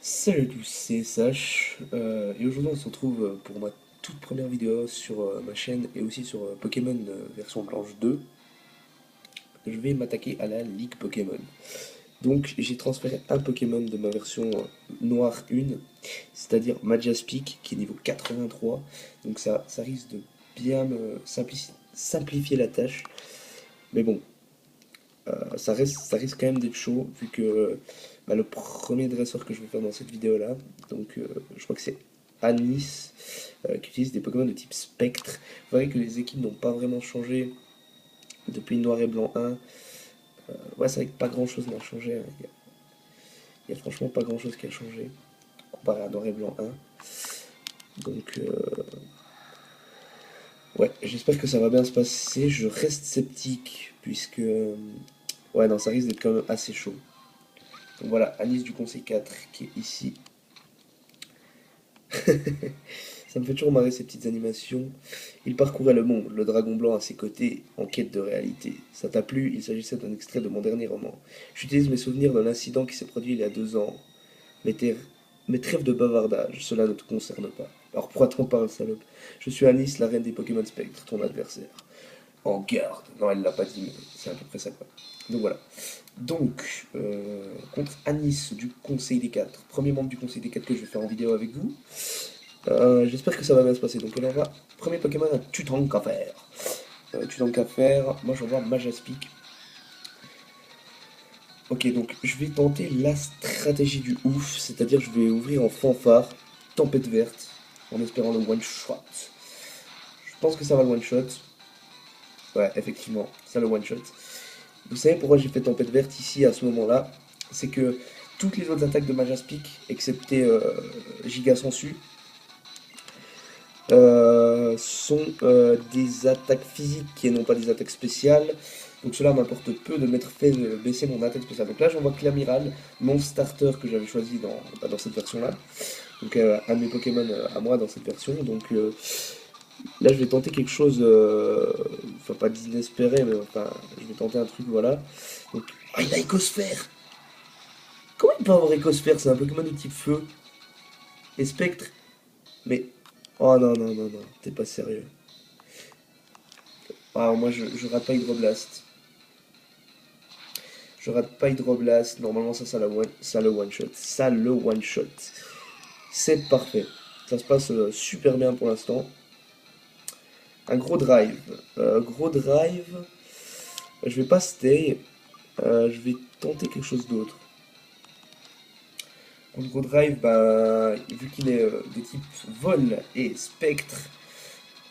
Salut à tous, c'est SH, et aujourd'hui on se retrouve pour ma toute première vidéo sur ma chaîne et aussi sur Pokémon version blanche 2. Je vais m'attaquer à la Ligue Pokémon. Donc j'ai transféré un Pokémon de ma version noire 1, c'est-à-dire Majaspic qui est niveau 83. Donc ça risque de bien me simplifier la tâche. Mais bon, ça risque quand même d'être chaud vu que le premier dresseur que je vais faire dans cette vidéo là, donc je crois que c'est Anis qui utilise des Pokémon de type spectre. Vous voyez que les équipes n'ont pas vraiment changé depuis Noir et Blanc 1. Ouais, c'est vrai que pas grand chose n'a changé, hein. Il y a franchement pas grand chose qui a changé comparé à Noir et Blanc 1. Donc, ouais, j'espère que ça va bien se passer. Je reste sceptique puisque, ouais, non, ça risque d'être quand même assez chaud. Donc voilà, Anis du Conseil 4 qui est ici. Ça me fait toujours marrer ces petites animations. Il parcourait le monde, le dragon blanc à ses côtés, en quête de réalité. Ça t'a plu? Il s'agissait d'un extrait de mon dernier roman. J'utilise mes souvenirs d'un incident qui s'est produit il y a 2 ans. Mais, mais trêve de bavardage, cela ne te concerne pas. Alors pourquoi t'en parles, salope? Je suis Anis, la reine des Pokémon Spectre, ton adversaire. En garde. Non, elle l'a pas dit, mais c'est à peu près ça, quoi. Donc voilà. Donc, contre Anis du Conseil des 4. Premier membre du Conseil des 4 que je vais faire en vidéo avec vous. J'espère que ça va bien se passer. Donc, alors là, premier Pokémon à Tutankafer. Tutankafer, moi j'envoie Majaspic. Ok, donc je vais tenter la stratégie du ouf, c'est-à-dire je vais ouvrir en fanfare, tempête verte, en espérant le one shot. Je pense que ça va le one shot. Ouais, effectivement, ça le one shot. Vous savez pourquoi j'ai fait tempête verte ici à ce moment-là? C'est que toutes les autres attaques de Majaspic, excepté Giga Sensu, sont des attaques physiques et non pas des attaques spéciales. Donc cela m'importe peu de m'être fait baisser mon attaque spéciale. Donc là j'envoie Clamiral, mon starter que j'avais choisi dans cette version-là. Donc un de mes Pokémon à moi dans cette version. Donc là je vais tenter quelque chose, enfin pas d'inespéré, mais enfin je vais tenter un truc, voilà. Donc, ah, il a Écosphère! Comment il peut avoir Écosphère? C'est un Pokémon de type feu et spectre. Mais, oh non, non, non, non, t'es pas sérieux. Ah, moi je rate pas Hydroblast. Je rate pas Hydroblast. Normalement, ça le one shot. Ça le one shot. C'est parfait. Ça se passe super bien pour l'instant. Un gros drive. Gros drive. Je vais pas stay. Je vais tenter quelque chose d'autre. Un gros drive, bah, vu qu'il est de type vol et spectre,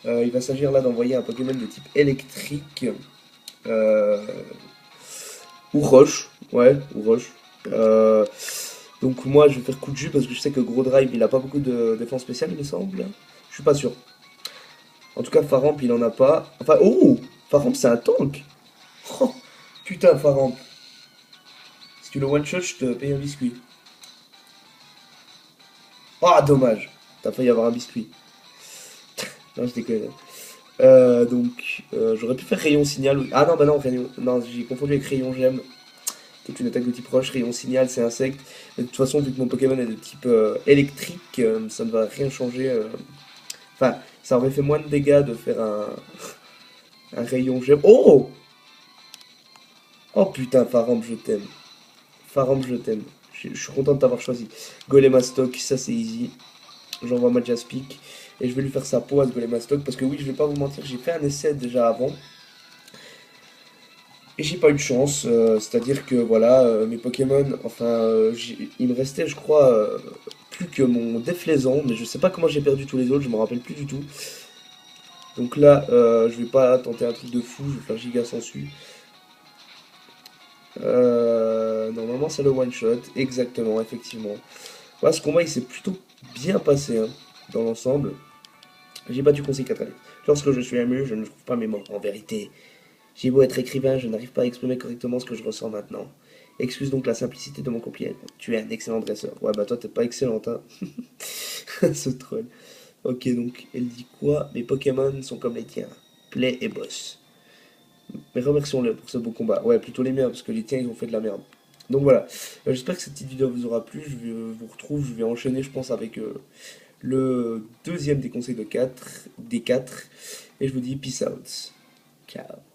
il va s'agir là d'envoyer un Pokémon de type électrique. euh, ou roche. Ouais, ou roche. Euh, Donc moi je vais faire coup de jus parce que je sais que Gros Drive il a pas beaucoup de défense spéciale il me semble. Je suis pas sûr. En tout cas Faramp il en a pas. Enfin oh, Faramp c'est un tank. Oh, putain Faramp. Si tu le one shot je te paye un biscuit. Ah dommage. T'as failli avoir un biscuit. Non je déconne. J'aurais pu faire rayon signal. Ah non bah non rayon. Non j'ai confondu avec rayon gemme. Qui est une attaque de type roche. Rayon signal c'est insecte. Mais de toute façon vu que mon Pokémon est de type électrique, ça ne va rien changer. Enfin, ça aurait fait moins de dégâts de faire un rayon gemme. Oh! Oh putain, Faramp, je t'aime. Faramp, je t'aime. Je suis content de t'avoir choisi. Golemastoc, ça c'est easy. J'envoie ma Jaspic. Et je vais lui faire sa peau à ce Golemastoc. Parce que oui, je vais pas vous mentir, j'ai fait un essai déjà avant. Et j'ai pas eu de chance. C'est-à-dire que voilà, mes Pokémon, enfin, il me restait, je crois, plus que mon Déflaisant. Mais je sais pas comment j'ai perdu tous les autres, je m'en rappelle plus du tout. Donc là, je vais pas tenter un truc de fou, je vais faire giga sensu. Normalement, c'est le one shot, exactement, effectivement. Voilà, ce combat il s'est plutôt bien passé hein, dans l'ensemble. J'ai battu Conseil 4 allez. Lorsque je suis ému, je ne trouve pas mes mots. En vérité, j'ai beau être écrivain, je n'arrive pas à exprimer correctement ce que je ressens maintenant. Excuse donc la simplicité de mon copier. Tu es un excellent dresseur. Ouais, bah toi, t'es pas excellente, hein. Ce troll. Ok, donc, elle dit quoi? Mes Pokémon sont comme les tiens. Play et boss. Mais remercions-le pour ce beau combat. Ouais, plutôt les miens, parce que les tiens, ils ont fait de la merde. Donc voilà, j'espère que cette petite vidéo vous aura plu. Vous retrouve, je vais enchaîner, je pense, avec le deuxième des conseils des 4. Et je vous dis peace out. Ciao.